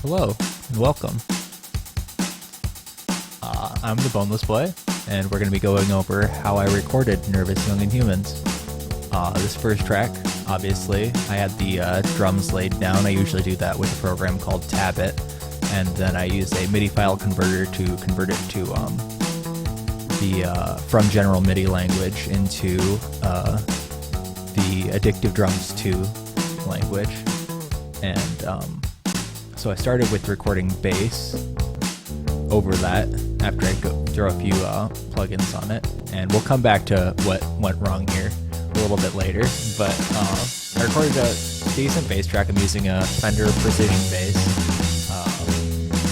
Hello and welcome. I'm the Boneless Boy, and we're going to be going over how I recorded Nervous Young and Humans. This first track, obviously, I had the drums laid down. I usually do that with a program called Tabit, and then I use a MIDI file converter to convert it to from general MIDI language into the Addictive Drums 2 language. And so I started with recording bass over that after I throw a few plugins on it, and we'll come back to what went wrong here a little bit later. But I recorded a decent bass track. I'm using a Fender Precision bass,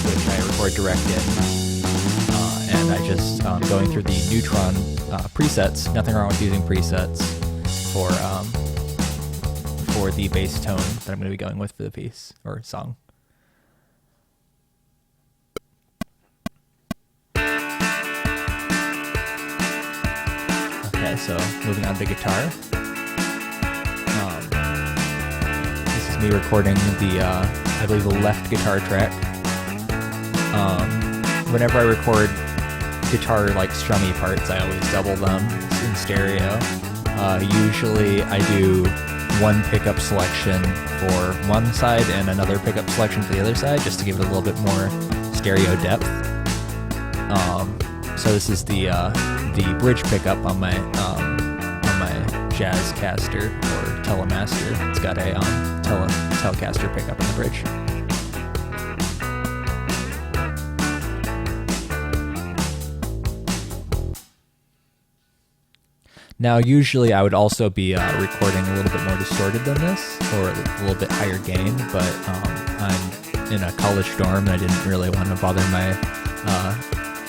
which I record direct in, and I just going through the Neutron presets. Nothing wrong with using presets for the bass tone that I'm going to be going with for the piece or song. So moving on to guitar. This is me recording the, I believe, the left guitar track. Whenever I record guitar like strummy parts, I always double them in stereo. Usually I do one pickup selection for one side and another pickup selection for the other side, just to give it a little bit more stereo depth. So this is the bridge pickup on my Jazzcaster or Telemaster. It's got a Telecaster pickup on the bridge. Now, usually I would also be recording a little bit more distorted than this, or a little bit higher gain, but I'm in a college dorm and I didn't really want to bother my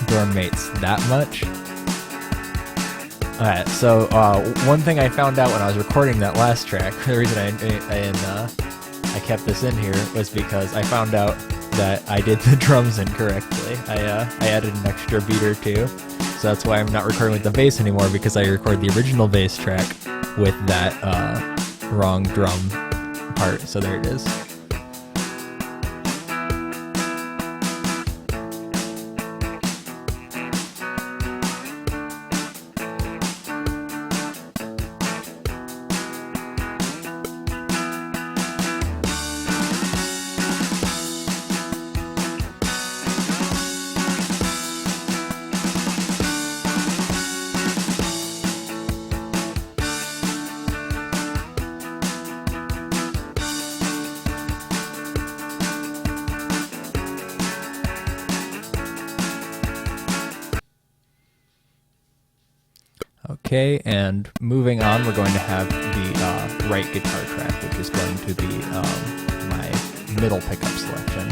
dorm mates that much. Alright, so one thing I found out when I was recording that last track, the reason I kept this in here was because I found out that I did the drums incorrectly. I added an extra beat or two, so that's why I'm not recording with the bass anymore, because I recorded the original bass track with that wrong drum part, so there it is. Okay, and moving on, we're going to have the right guitar track, which is going to be my middle pickup selection.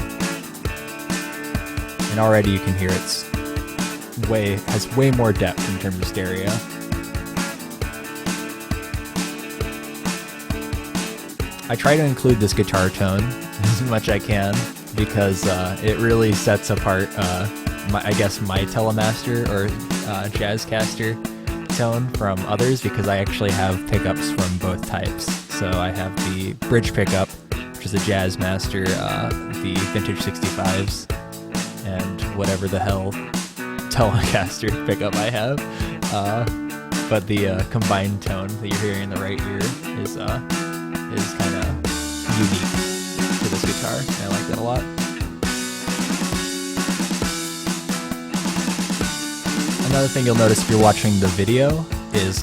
And already you can hear has way more depth in terms of stereo. I try to include this guitar tone as much I can, because it really sets apart my Telemaster or Jazzcaster tone from others, because I actually have pickups from both types. So I have the bridge pickup, which is a Jazzmaster, the vintage 65s, and whatever the hell Telecaster pickup I have. But the combined tone that you're hearing in the right ear is kind of unique to this guitar, and I like that a lot. Another thing you'll notice if you're watching the video is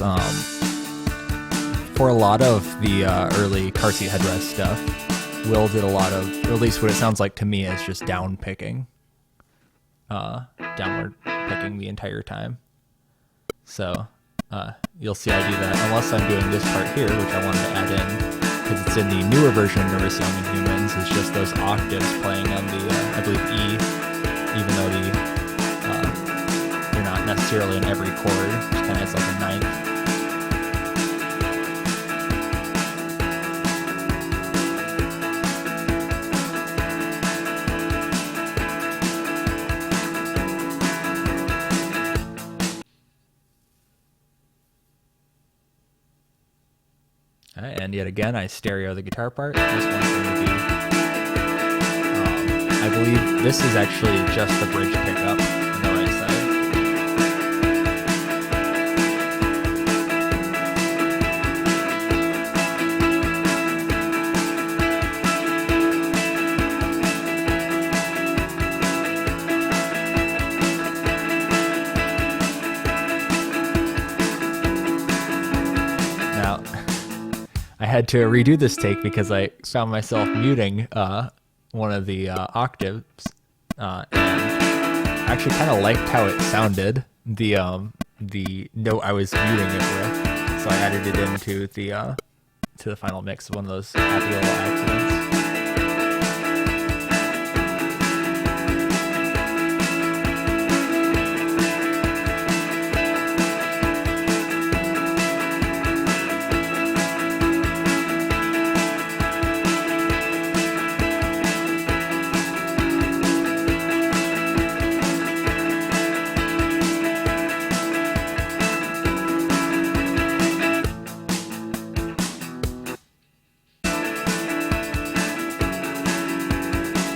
for a lot of the early car seat headrest stuff, Will did a lot of, or at least what it sounds like to me, is just downward picking the entire time. So you'll see I do that, unless I'm doing this part here, which I wanted to add in because it's in the newer version of Nervous Young and Humans. It's just those octaves playing on the I believe E, even though they're not necessarily in every chord. It's kind of, it's like a ninth. And yet again, I stereo the guitar part. This one's going to be I believe this is actually just the bridge pickup on the right side. Now, I had to redo this take because I found myself muting one of the octaves, and I actually kind of liked how it sounded. The note I was muting it with, so I added it into the to the final mix. One of those happy little accidents.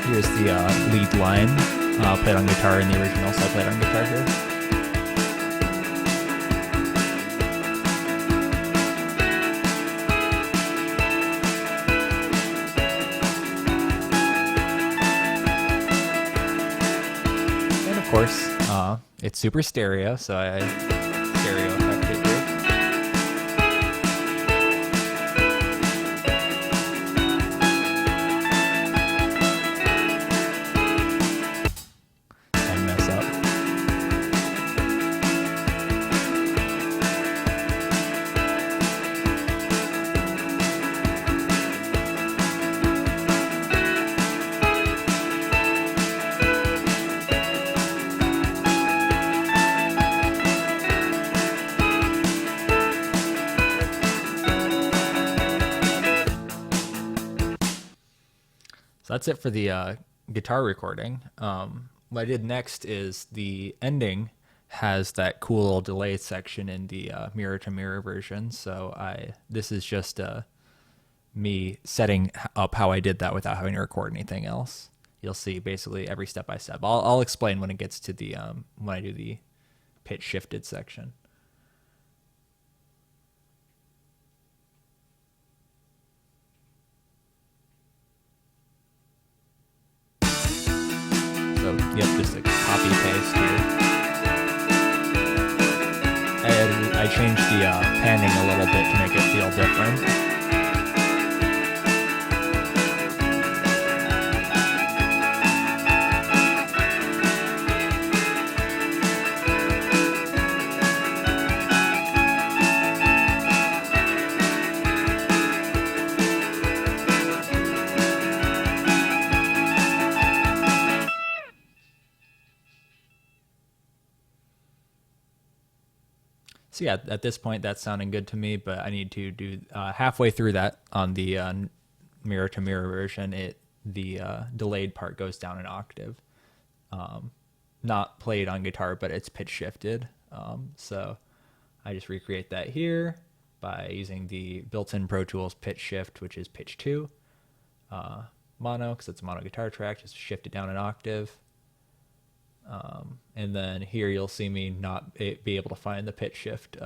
Here's the lead line, played on guitar in the original, so I played on guitar here. And of course, it's super stereo, so I stereo effect it here. So that's it for the guitar recording. What I did next is the ending has that cool little delay section in the mirror to mirror version. So this is just me setting up how I did that without having to record anything else. You'll see basically every step by step. I'll explain when it gets to the when I do the pitch shifted section. So, yep, just a copy paste here. And I changed the panning a little bit to make it feel different. So yeah, at this point that's sounding good to me, but I need to do halfway through that on the mirror to mirror version. The delayed part goes down an octave, not played on guitar, but it's pitch shifted. So I just recreate that here by using the built-in Pro Tools pitch shift, which is pitch 2, mono, because it's a mono guitar track. Just shift it down an octave. And then here you'll see me not be able to find the pitch shift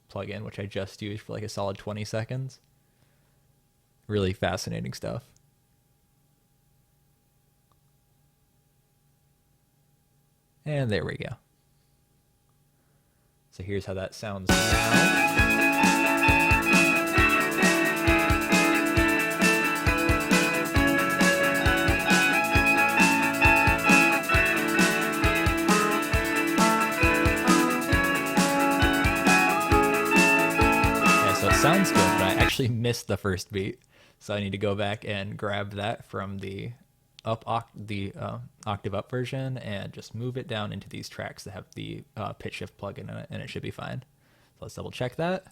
plugin, which I just used for like a solid 20 seconds. Really fascinating stuff. And there we go. So here's how that sounds now. Sounds good, but I actually missed the first beat, so I need to go back and grab that from the octave up version and just move it down into these tracks that have the pitch shift plugin in it, and it should be fine. So let's double check that.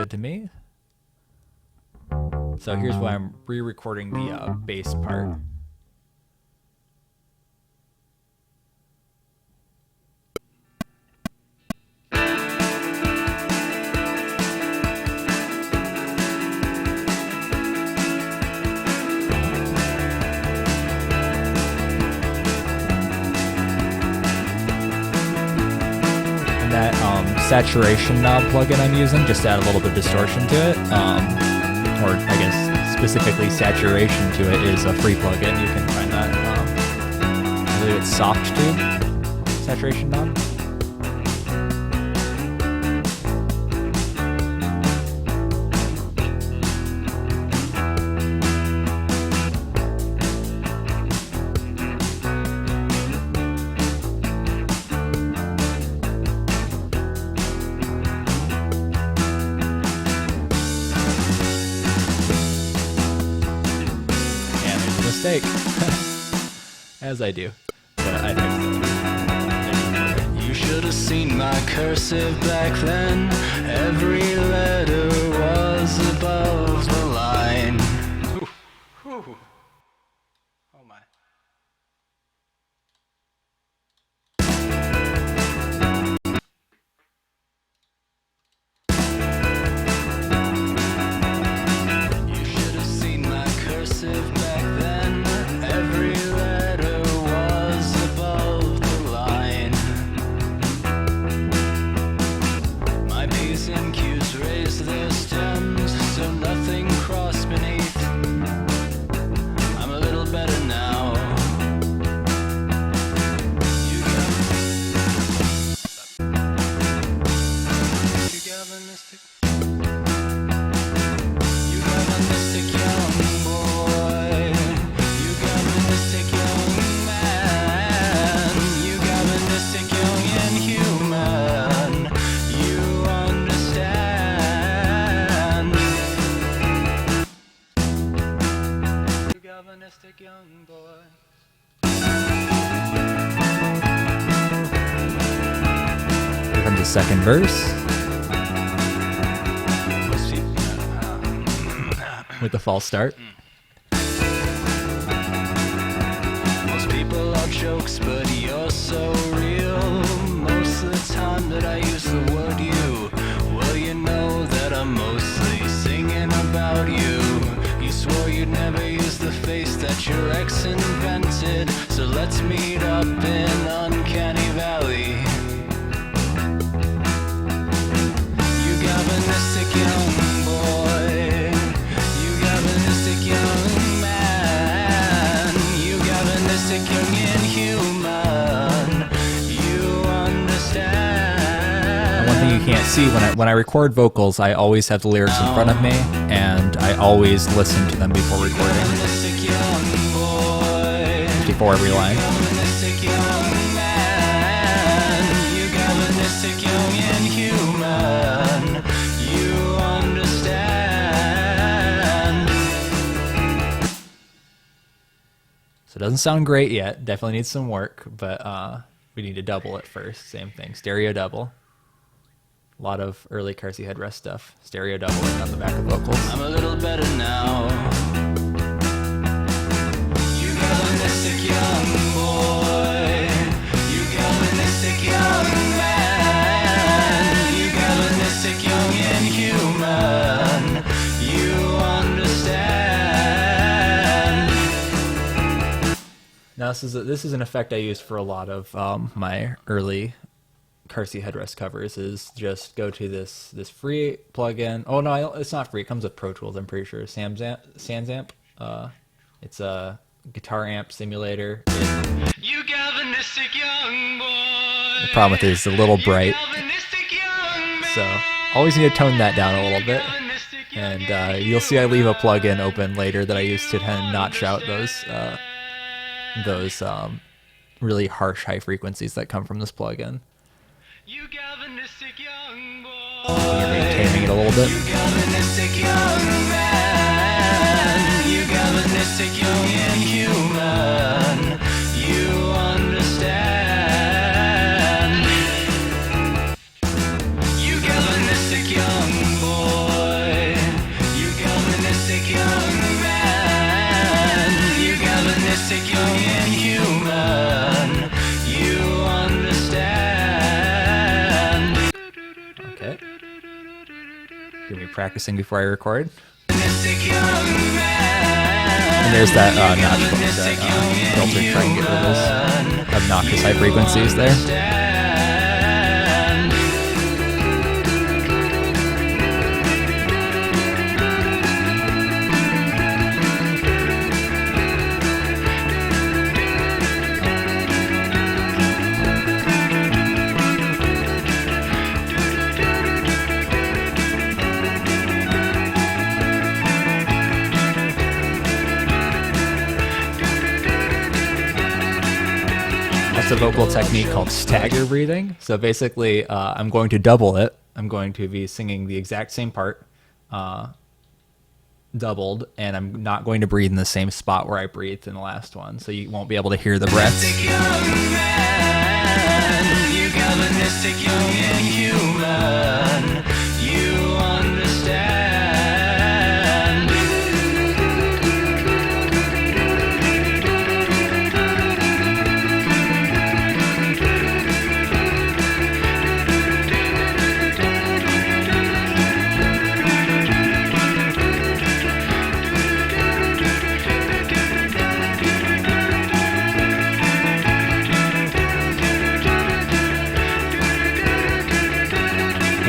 To me. So here's why I'm re-recording the bass part. That saturation knob plugin I'm using just to add a little bit of distortion to it, or I guess specifically saturation to it, is a free plugin. You can find that. I believe it's Soft Tube saturation knob. Mistake. As I do. But I You should have seen my cursive back then. Every letter was above the line. Ooh. Oh my. You should have seen my cursive back then. Every letter was above the line. My P's and Q's raised their stems, so nothing crossed beneath. I'm a little better now. You galvanistic young boy. You galvanistic young man. You galvanistic young inhuman. You understand. You galvanistic young boy. Here comes the second verse with the false start. Most people are jokes, but you're so real. Most of the time that I use the word you, well, you know that I'm mostly singing about you. You swore you'd never use the face that your ex invented, so let's meet up in Uncanny Valley. You galvanistic young boy. You galvanistic young man. You galvanistic young inhuman. You understand. And one thing you can't see when I record vocals, I always have the lyrics in front of me, and I always listen to them before recording, Galvanistic young boy. before every line. Galvanistic young man. You galvanistic young inhuman. You understand. So it doesn't sound great yet. Definitely needs some work, but we need to double it first. Same thing, stereo double. A lot of early Carsey Headrest stuff. Stereo doubling on the back of vocals. I'm a little better now. You galvanistic young boy. You galvanistic young man. You galvanistic young inhuman. You understand. Now this is an effect I use for a lot of my early Carsey Headrest covers. Is just go to this free plugin. Oh no, it's not free. It comes with Pro Tools. I'm pretty sure. Sansamp. It's a guitar amp simulator. You galvanistic young boy. The problem with it is a little bright, Galvanistic young man. so always need to tone that down a little bit. And you'll see I leave a plugin open later that I use to kind of notch out those really harsh high frequencies that come from this plugin. You galvanistic young boy. You're maintaining it a little bit. You galvanistic young man. You galvanistic young inhuman. You understand. You galvanistic young boy. You galvanistic young practicing before I record. And there's that notch filter trying to get rid of those obnoxious high frequencies there. A vocal technique called stagger breathing. So basically, I'm going to double it. I'm going to be singing the exact same part, doubled, and I'm not going to breathe in the same spot where I breathed in the last one, so you won't be able to hear the breaths.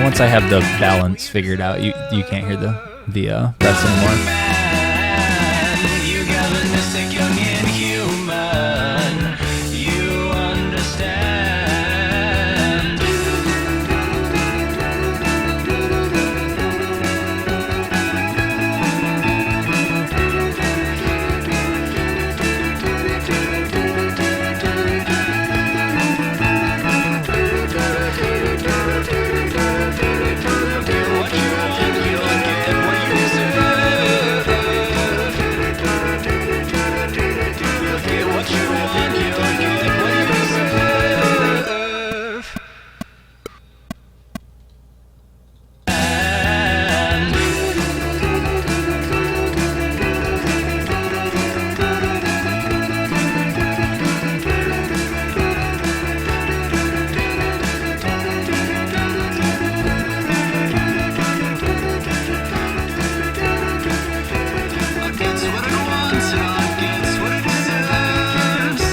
Once I have the balance figured out, you can't hear the breaths anymore.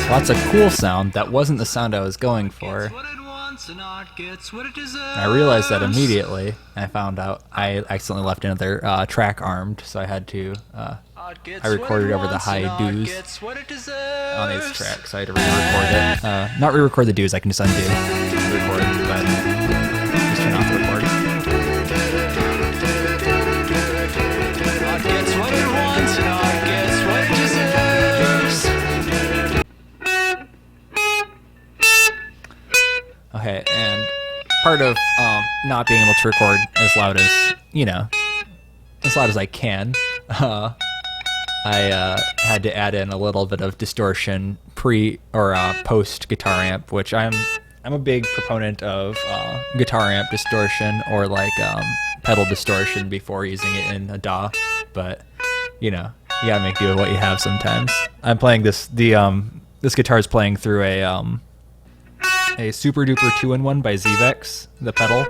Well, that's a cool sound. That wasn't the sound I was going for. I realized that immediately. I found out I accidentally left another track armed, so I had to. I recorded over the high doos on these tracks, so I had to re-record it. Not re-record the doos. I can just undo the record, but just turn off the record. Okay, and part of not being able to record as loud as, as loud as I can, I had to add in a little bit of distortion post guitar amp, which I'm a big proponent of guitar amp distortion or like pedal distortion before using it in a DAW, but you gotta make do with what you have sometimes. I'm playing this guitar is playing through a Super Duper 2-in-1 by Zvex, the pedal,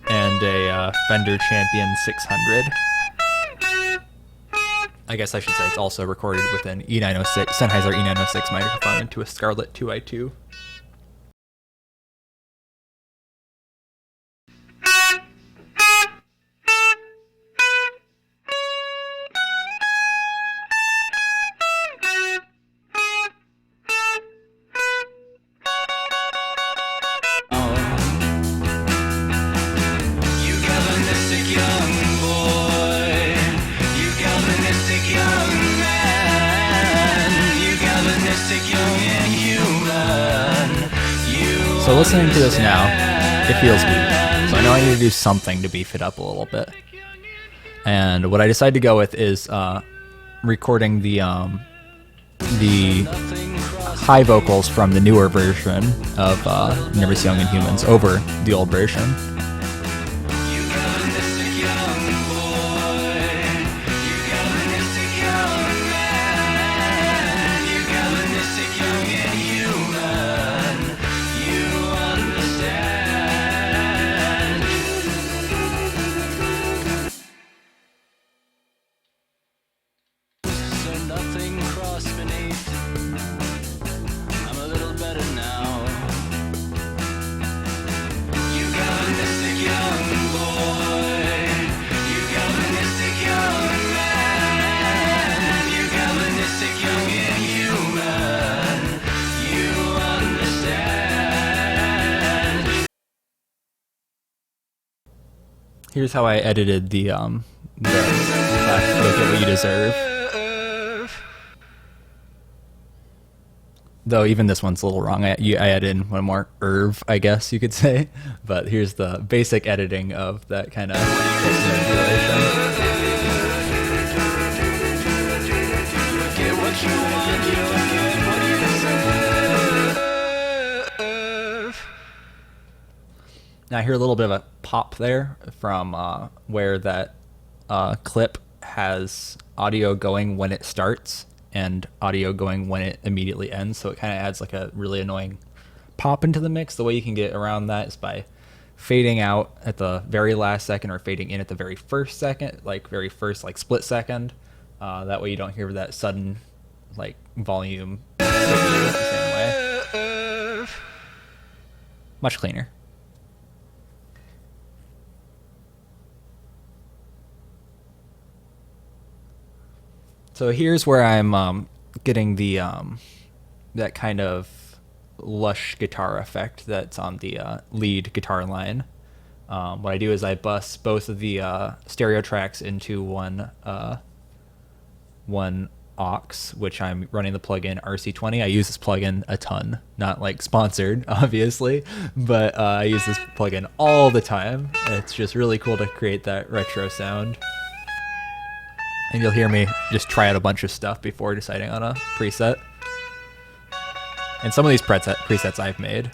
and a Fender Champion 600. I guess I should say it's also recorded with an E906, Sennheiser E906 microphone into a Scarlett 2i2. So listening to this now, it feels weak. So I know I need to do something to beef it up a little bit. And what I decided to go with is recording the high vocals from the newer version of Never See Young in Humans over the old version. everything crossed beneath. I'm a little better now. You galvanistic young boy, you galvanistic young man, you galvanistic young inhuman, you understand. Here's how I edited the last Look at What You Deserve. Though even this one's a little wrong. I added in one more I guess you could say. But here's the basic editing of that kind of manipulation. Get what you want, you'll get what you deserve. Now I hear a little bit of a pop there from where that clip has audio going when it starts and audio going when it immediately ends, so it kind of adds like a really annoying pop into the mix. The way you can get around that is by fading out at the very last second or fading in at the very first second, like very first like split second. That way you don't hear that sudden like volume the same way. Much cleaner. So here's where I'm getting the that kind of lush guitar effect that's on the lead guitar line. What I do is I bus both of the stereo tracks into one aux, which I'm running the plugin RC20. I use this plugin a ton, not like sponsored, obviously, but I use this plugin all the time. It's just really cool to create that retro sound. And you'll hear me just try out a bunch of stuff before deciding on a preset. And some of these presets I've made.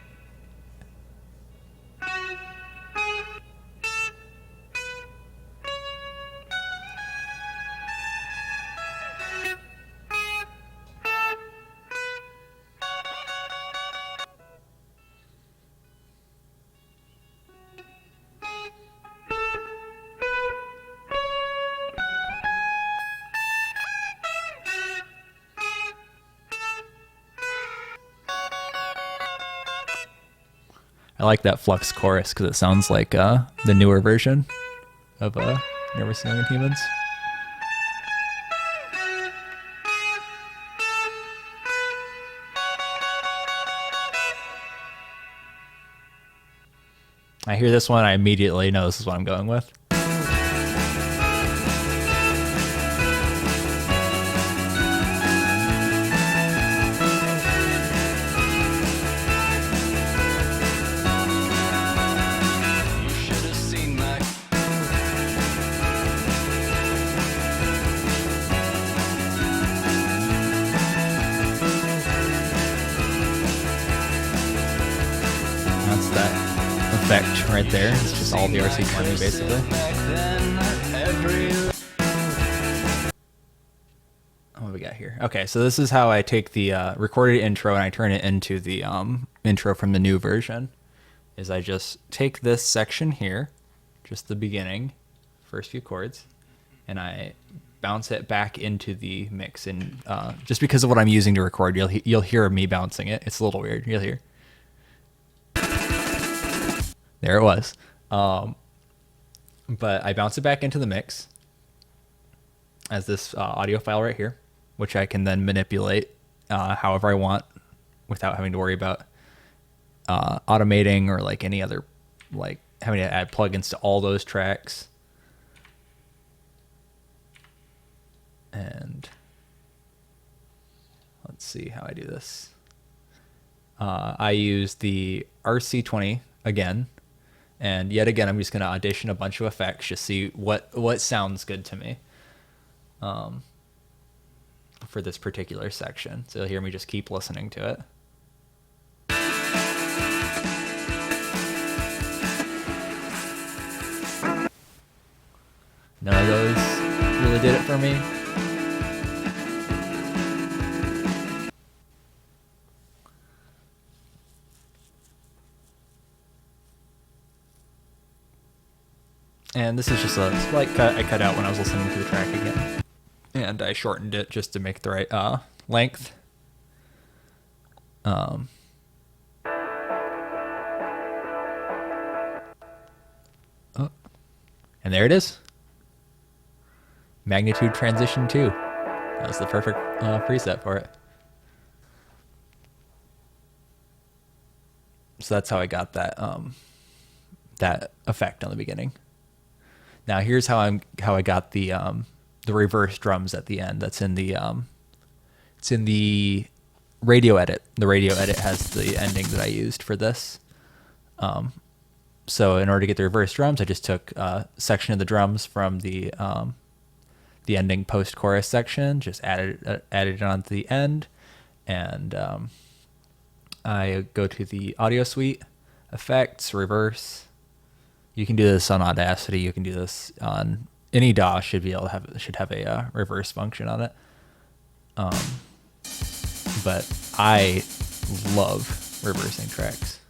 I like that Flux chorus because it sounds like the newer version of Nervous Young Humans. I hear this one, I immediately know this is what I'm going with. That's that effect right there. It's just all the RC20 basically. What do we got here? Okay, so this is how I take the recorded intro and I turn it into the intro from the new version. Is I just take this section here, just the beginning, first few chords, and I bounce it back into the mix. And just because of what I'm using to record, you'll hear me bouncing it. It's a little weird. You'll hear. There it was. But I bounce it back into the mix as this audio file right here, which I can then manipulate however I want without having to worry about automating or like any other, like having to add plugins to all those tracks. And let's see how I do this. I use the RC20 again. And yet again, I'm just going to audition a bunch of effects, just see what sounds good to me for this particular section. So you'll hear me just keep listening to it. None of those really did it for me. And this is just a slight cut I cut out when I was listening to the track again. and I shortened it just to make the right length. And there it is. Magnitude transition 2. That was the perfect preset for it. So that's how I got that that effect on the beginning. Now here's how I got the reverse drums at the end. That's in the it's in the radio edit. The radio edit has the ending that I used for this. So in order to get the reverse drums, I just took a section of the drums from the ending post-chorus section, just added it onto the end, and I go to the audio suite, effects, reverse. You can do this on Audacity. You can do this on any DAW. Should have a reverse function on it. But I love reversing tracks.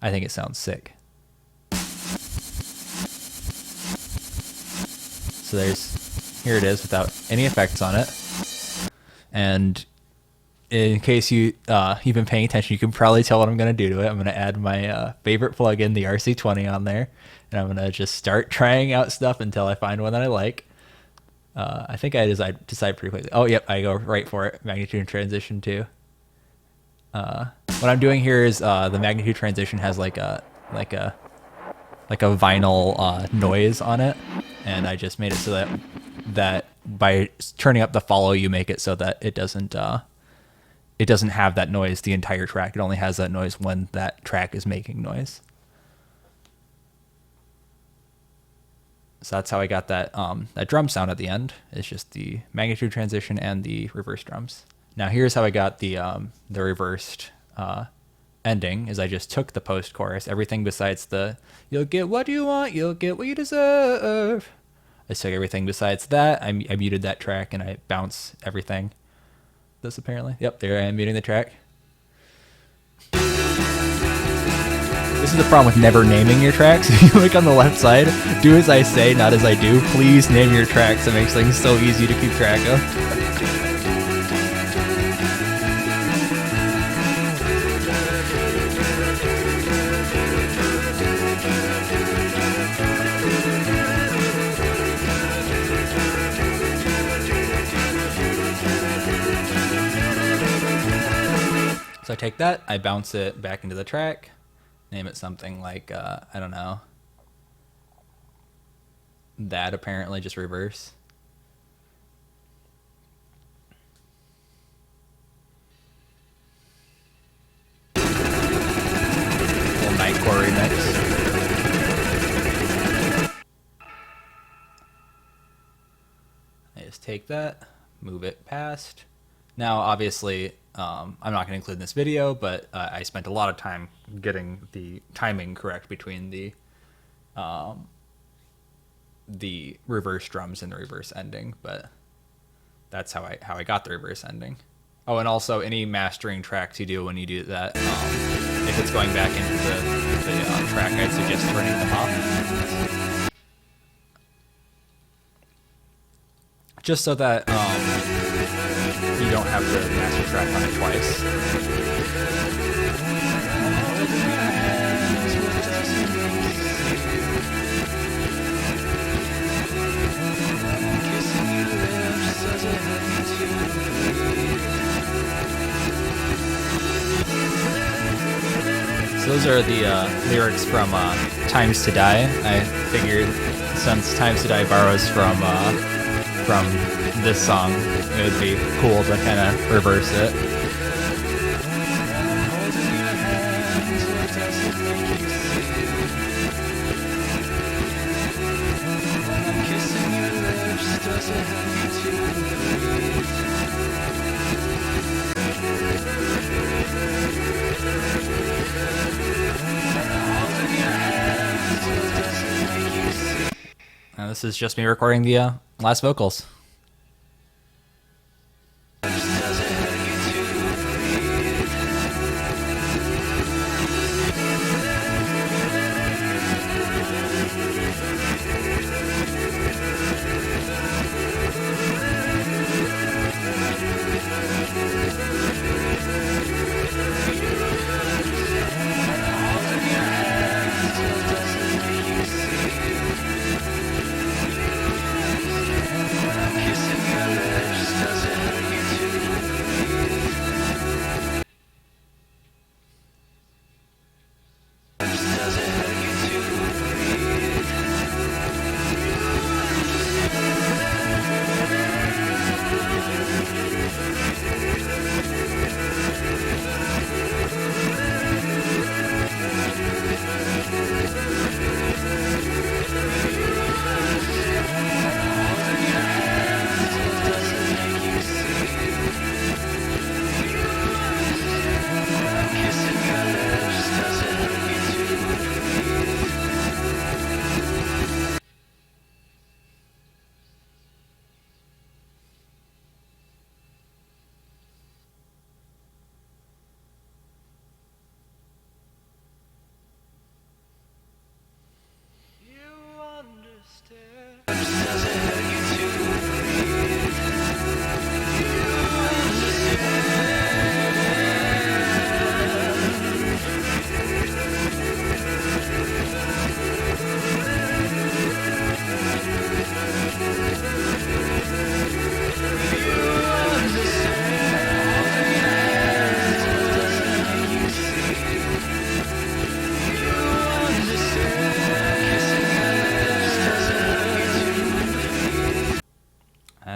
I think it sounds sick. So here it is without any effects on it. And in case you've been paying attention, you can probably tell what I'm going to do to it. I'm going to add my favorite plugin, the RC20, on there. And I'm going to just start trying out stuff until I find one that I like. I think I decide pretty quickly. Oh, yep, I go right for it. Magnitude transition 2. What I'm doing here is the magnitude transition has like a vinyl noise on it, and I just made it so that by turning up the follow, you make it so that it doesn't have that noise the entire track. It only has that noise when that track is making noise. So that's how I got that drum sound at the end. It's just the magnitude transition and the reverse drums. Now here's how I got the reversed ending. Is I just took the post chorus, everything besides the "you'll get what you want, you'll get what you deserve." I took everything besides that. I muted that track and I bounce everything. This apparently. Yep, there I am muting the track. This is the problem with never naming your tracks. If you look on the left side, do as I say, not as I do. Please name your tracks. It makes things so easy to keep track of. So I take that, I bounce it back into the track. Name it something like, I don't know. That apparently, just reverse. Little Nightcore remix. I just take that, move it past. Now, obviously, I'm not going to include in this video, but I spent a lot of time getting the timing correct between the reverse drums and the reverse ending. But that's how I got the reverse ending. Oh, and also any mastering tracks you do when you do that, if it's going back into the track, I'd suggest turning them off, just so that you don't have the master track on it twice. So those are the lyrics from Times to Die. I figured since Times to Die borrows from this song, it would be cool to kind of reverse it. Now this is just me recording the last vocals.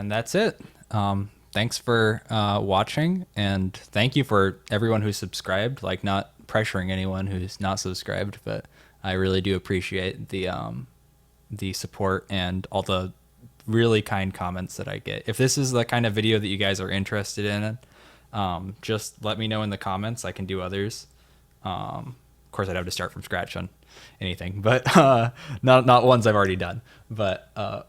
And that's it. Thanks for watching, and thank you for everyone who subscribed. Like, not pressuring anyone who's not subscribed, but I really do appreciate the support and all the really kind comments that I get. If this is the kind of video that you guys are interested in, just let me know in the comments. I can do others. Of course, I'd have to start from scratch on anything, but not ones I've already done. But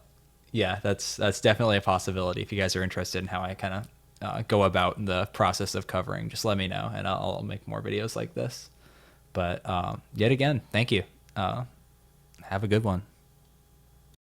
yeah, that's definitely a possibility. If you guys are interested in how I kind of go about the process of covering, just let me know, and I'll make more videos like this. But yet again, thank you. Have a good one.